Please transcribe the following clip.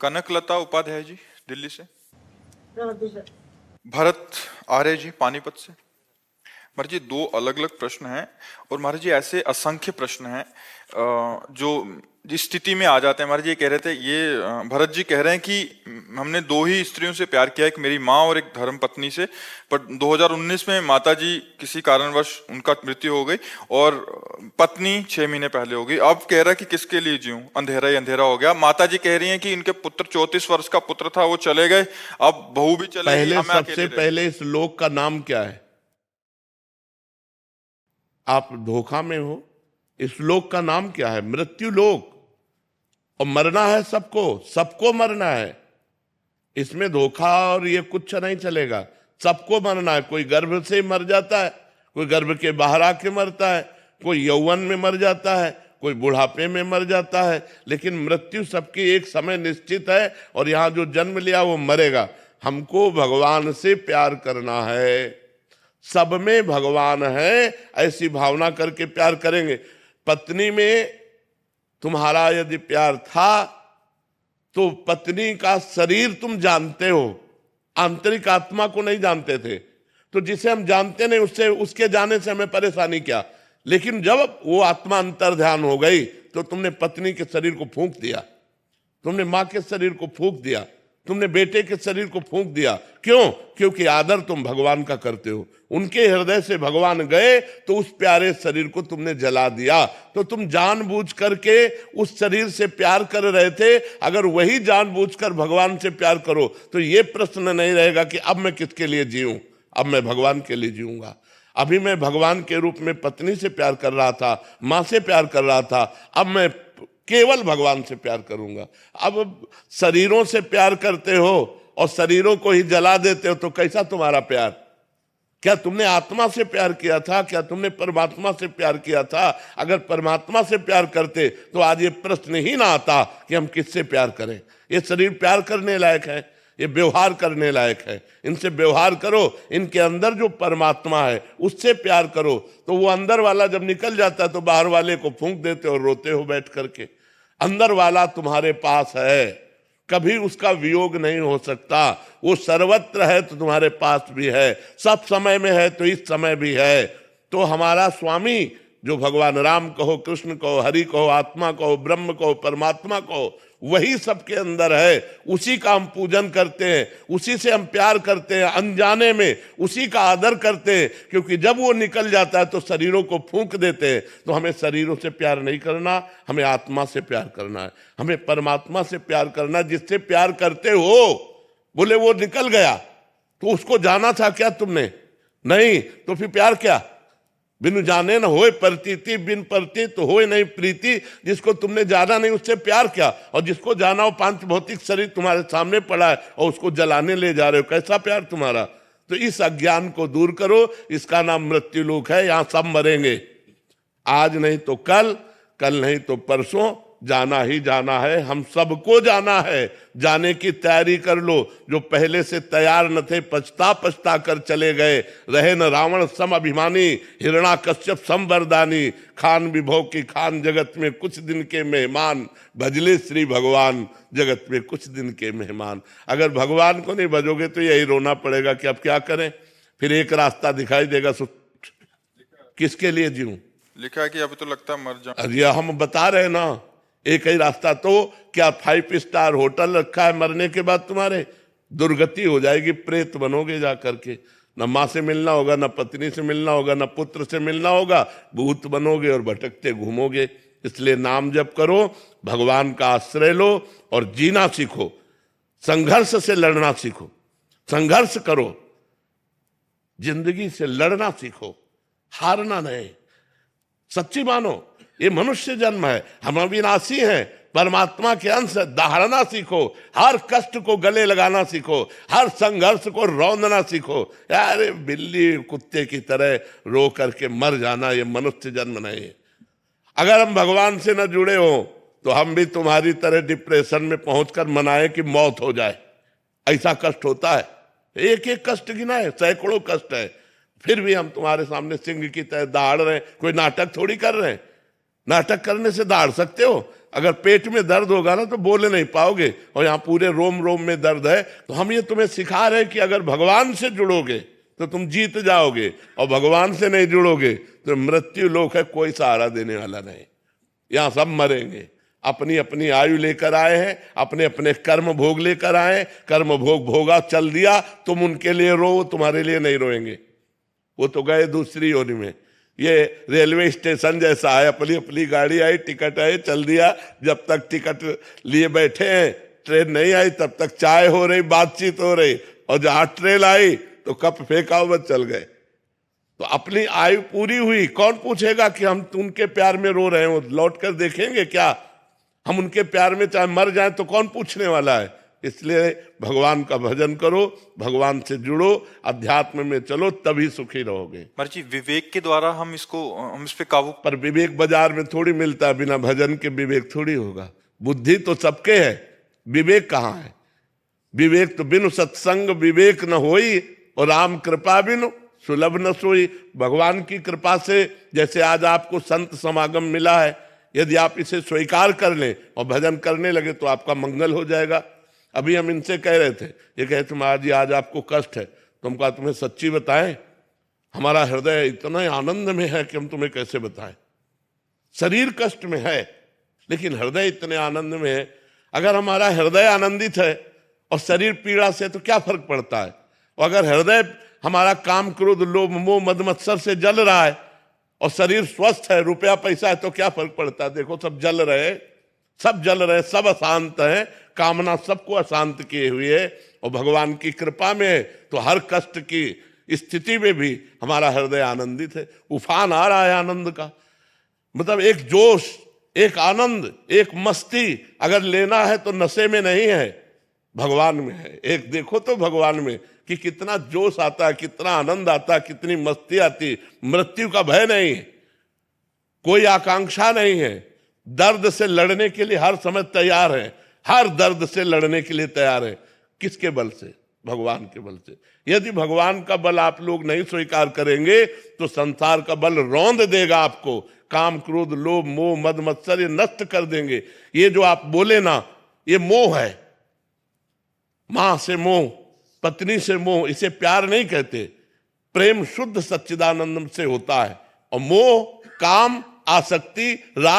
कनकलता उपाध्याय जी दिल्ली से। भरत आर्य जी पानीपत से। महाराज जी दो अलग अलग प्रश्न हैं और महाराज जी ऐसे असंख्य प्रश्न हैं जो जिस स्थिति में आ जाते हैं। महाराज जी कह रहे थे भरत जी कह रहे हैं कि हमने दो ही स्त्रियों से प्यार किया, एक मेरी माँ और एक धर्म पत्नी से, पर 2019 में माता जी किसी कारणवश उनका मृत्यु हो गई और पत्नी 6 महीने पहले हो गई। अब कह रहा है कि किसके लिए जीऊं, अंधेरा ही अंधेरा हो गया। माता जी कह रही हैं कि इनके पुत्र 34 वर्ष का पुत्र था, वो चले गए, अब बहू भी चले गई, पहले हमें सबसे अकेले रह पहले इस लोक का नाम क्या है? आप धोखा में हो। इस लोक का नाम क्या है? मृत्यु लोक। और मरना है सबको, सबको मरना है। इसमें धोखा और ये कुछ नहीं चलेगा। सबको मरना है। कोई गर्भ से मर जाता है, कोई गर्भ के बाहर आके मरता है, कोई यौवन में मर जाता है, कोई बुढ़ापे में मर जाता है, लेकिन मृत्यु सबकी एक समय निश्चित है। और यहां जो जन्म लिया वो मरेगा। हमको भगवान से प्यार करना है, सब में भगवान है, ऐसी भावना करके प्यार करेंगे। पत्नी में तुम्हारा यदि प्यार था तो पत्नी का शरीर तुम जानते हो, आंतरिक आत्मा को नहीं जानते थे। तो जिसे हम जानते नहीं उससे, उसके जाने से हमें परेशानी क्या। लेकिन जब वो आत्मा अंतर ध्यान हो गई तो तुमने पत्नी के शरीर को फूंक दिया, तुमने माँ के शरीर को फूंक दिया, तुमने बेटे के शरीर को फूंक दिया। क्यों? क्योंकि आदर तुम भगवान का करते हो। उनके हृदय से भगवान गए तो उस प्यारे शरीर को तुमने जला दिया। तो तुम जानबूझ करके उस शरीर से प्यार कर रहे थे। अगर वही जानबूझकर भगवान से प्यार करो तो ये प्रश्न नहीं रहेगा कि अब मैं किसके लिए जीऊं, अब मैं भगवान के लिए जीऊंगा। अभी मैं भगवान के रूप में पत्नी से प्यार कर रहा था, माँ से प्यार कर रहा था, अब मैं केवल भगवान से प्यार करूंगा। अब शरीरों से प्यार करते हो और शरीरों को ही जला देते हो तो कैसा तुम्हारा प्यार? क्या तुमने आत्मा से प्यार किया था? क्या तुमने परमात्मा से प्यार किया था? अगर परमात्मा से प्यार करते तो आज ये प्रश्न ही ना आता कि हम किससे प्यार करें। ये शरीर प्यार करने लायक है, ये व्यवहार करने लायक है। इनसे व्यवहार करो, इनके अंदर जो परमात्मा है उससे प्यार करो। तो वो अंदर वाला जब निकल जाता है तो बाहर वाले को फूंक देते हो और रोते हो बैठ करके। अंदर वाला तुम्हारे पास है, कभी उसका वियोग नहीं हो सकता। वो सर्वत्र है तो तुम्हारे पास भी है, सब समय में है तो इस समय भी है। तो हमारा स्वामी जो भगवान राम कहो, कृष्ण कहो, हरि कहो, आत्मा कहो, ब्रह्म कहो, परमात्मा कहो, वही सबके अंदर है। उसी का हम पूजन करते हैं, उसी से हम प्यार करते हैं, अनजाने में उसी का आदर करते हैं। क्योंकि जब वो निकल जाता है तो शरीरों को फूंक देते हैं। तो हमें शरीरों से प्यार नहीं करना, हमें आत्मा से प्यार करना है, हमें परमात्मा से प्यार करना। जिससे प्यार करते हो, बोले वो निकल गया तो उसको जाना था क्या तुमने? नहीं, तो फिर प्यार क्या? बिनु जाने न होए प्रतीति, बिन प्रतीति तो होए नहीं प्रीति। जिसको तुमने जाना नहीं उससे प्यार क्या? और जिसको जाना हो, पांच भौतिक शरीर तुम्हारे सामने पड़ा है और उसको जलाने ले जा रहे हो, कैसा प्यार तुम्हारा? तो इस अज्ञान को दूर करो। इसका नाम मृत्यु लोक है। यहां सब मरेंगे, आज नहीं तो कल, कल नहीं तो परसों, जाना ही जाना है। हम सबको जाना है, जाने की तैयारी कर लो। जो पहले से तैयार न थे, पछता पछता कर चले गए। रहे न रावण सम अभिमानी, हिरणाकश्यप सम वरदानी। खान विभव की खान, जगत में कुछ दिन के मेहमान। भजले श्री भगवान, जगत में कुछ दिन के मेहमान। अगर भगवान को नहीं भजोगे तो यही रोना पड़ेगा कि अब क्या करें। फिर एक रास्ता दिखाई देगा, किसके लिए जीऊं? लिखा है कि अभी तो लगता है मर जाऊं। अरे हम बता रहे ना, एक ही रास्ता। तो क्या 5 स्टार होटल रखा है? मरने के बाद तुम्हारे दुर्गति हो जाएगी, प्रेत बनोगे जा करके। न माँ से मिलना होगा, न पत्नी से मिलना होगा, न पुत्र से मिलना होगा, भूत बनोगे और भटकते घूमोगे। इसलिए नाम जप करो, भगवान का आश्रय लो और जीना सीखो। संघर्ष से लड़ना सीखो, संघर्ष करो, जिंदगी से लड़ना सीखो, हारना नहीं। सच्ची मानो, ये मनुष्य जन्म है, हम अविनाशी हैं, परमात्मा के अंश। दहाड़ना सीखो, हर कष्ट को गले लगाना सीखो, हर संघर्ष को रौंदना सीखो। यार बिल्ली कुत्ते की तरह रो करके मर जाना, ये मनुष्य जन्म नहीं है। अगर हम भगवान से न जुड़े हो तो हम भी तुम्हारी तरह डिप्रेशन में पहुंचकर मनाएं कि मौत हो जाए। ऐसा कष्ट होता है, एक एक कष्ट गिना है, सैकड़ों कष्ट है। फिर भी हम तुम्हारे सामने सिंह की तरह दहाड़ रहे हैं। कोई नाटक थोड़ी कर रहे हैं। नाटक करने से दहाड़ सकते हो? अगर पेट में दर्द होगा ना तो बोल नहीं पाओगे, और यहाँ पूरे रोम रोम में दर्द है। तो हम ये तुम्हें सिखा रहे हैं कि अगर भगवान से जुड़ोगे तो तुम जीत जाओगे, और भगवान से नहीं जुड़ोगे तो मृत्यु लोक है, कोई सहारा देने वाला नहीं। यहाँ सब मरेंगे। अपनी अपनी आयु लेकर आए हैं, अपने अपने कर्म भोग लेकर आए, कर्म भोग भोगा चल दिया, तुम उनके लिए रो, तुम्हारे लिए नहीं रोएंगे। वो तो गए दूसरी योनि में। ये रेलवे स्टेशन जैसा है, अपनी अपनी गाड़ी आई, टिकट आई, चल दिया। जब तक टिकट लिए बैठे हैं, ट्रेन नहीं आई, तब तक चाय हो रही, बातचीत हो रही, और जहां ट्रेन आई तो कप फेंका हुआ चल गए। तो अपनी आयु पूरी हुई, कौन पूछेगा कि हम उनके प्यार में रो रहे हो? लौट कर देखेंगे क्या हम उनके प्यार में? चाहे मर जाए तो कौन पूछने वाला है? इसलिए भगवान का भजन करो, भगवान से जुड़ो, अध्यात्म में चलो, तभी सुखी रहोगे। महाराज जी, विवेक के द्वारा हम इस पे काबू। पर विवेक बाजार में थोड़ी मिलता है, बिना भजन के विवेक थोड़ी होगा। बुद्धि तो सबके है, विवेक कहाँ है? विवेक तो बिनु सत्संग विवेक न होई, और राम कृपा बिनु सुलभ न सोई। भगवान की कृपा से जैसे आज आपको संत समागम मिला है, यदि आप इसे स्वीकार कर लें और भजन करने लगे तो आपका मंगल हो जाएगा। अभी हम इनसे कह रहे थे, ये कहे तुम आज आपको कष्ट है, तो हम कहा तुम्हें सच्ची बताएं, हमारा हृदय इतना आनंद में है कि हम तुम्हें कैसे बताएं। शरीर कष्ट में है लेकिन हृदय इतने आनंद में है। अगर हमारा हृदय आनंदित है और शरीर पीड़ा से, तो क्या फर्क पड़ता है? और अगर हृदय हमारा काम क्रोध लोभ मोह मद मत्सर से जल रहा है और शरीर स्वस्थ है, रुपया पैसा है, तो क्या फर्क पड़ता है? देखो सब जल रहे, सब जल रहे, सब अशांत है, कामना सबको अशांत किए हुए है। और भगवान की कृपा में तो हर कष्ट की स्थिति में भी हमारा हृदय आनंदित है। उफान आ रहा है आनंद का, मतलब एक जोश, एक आनंद, एक मस्ती अगर लेना है तो नशे में नहीं है, भगवान में है। एक देखो तो भगवान में कि कितना जोश आता है, कितना आनंद आता है, कितनी मस्ती आती। मृत्यु का भय नहीं है, कोई आकांक्षा नहीं है, दर्द से लड़ने के लिए हर समय तैयार है, हर दर्द से लड़ने के लिए तैयार है। किसके बल से? भगवान के बल से। यदि भगवान का बल आप लोग नहीं स्वीकार करेंगे तो संसार का बल रौंद देगा आपको। काम क्रोध लोभ मोह मद मत्सर ये नष्ट कर देंगे। ये जो आप बोले ना, ये मोह है, मां से मोह, पत्नी से मोह, इसे प्यार नहीं कहते। प्रेम शुद्ध सच्चिदानंद से होता है, और मोह काम आसक्ति राग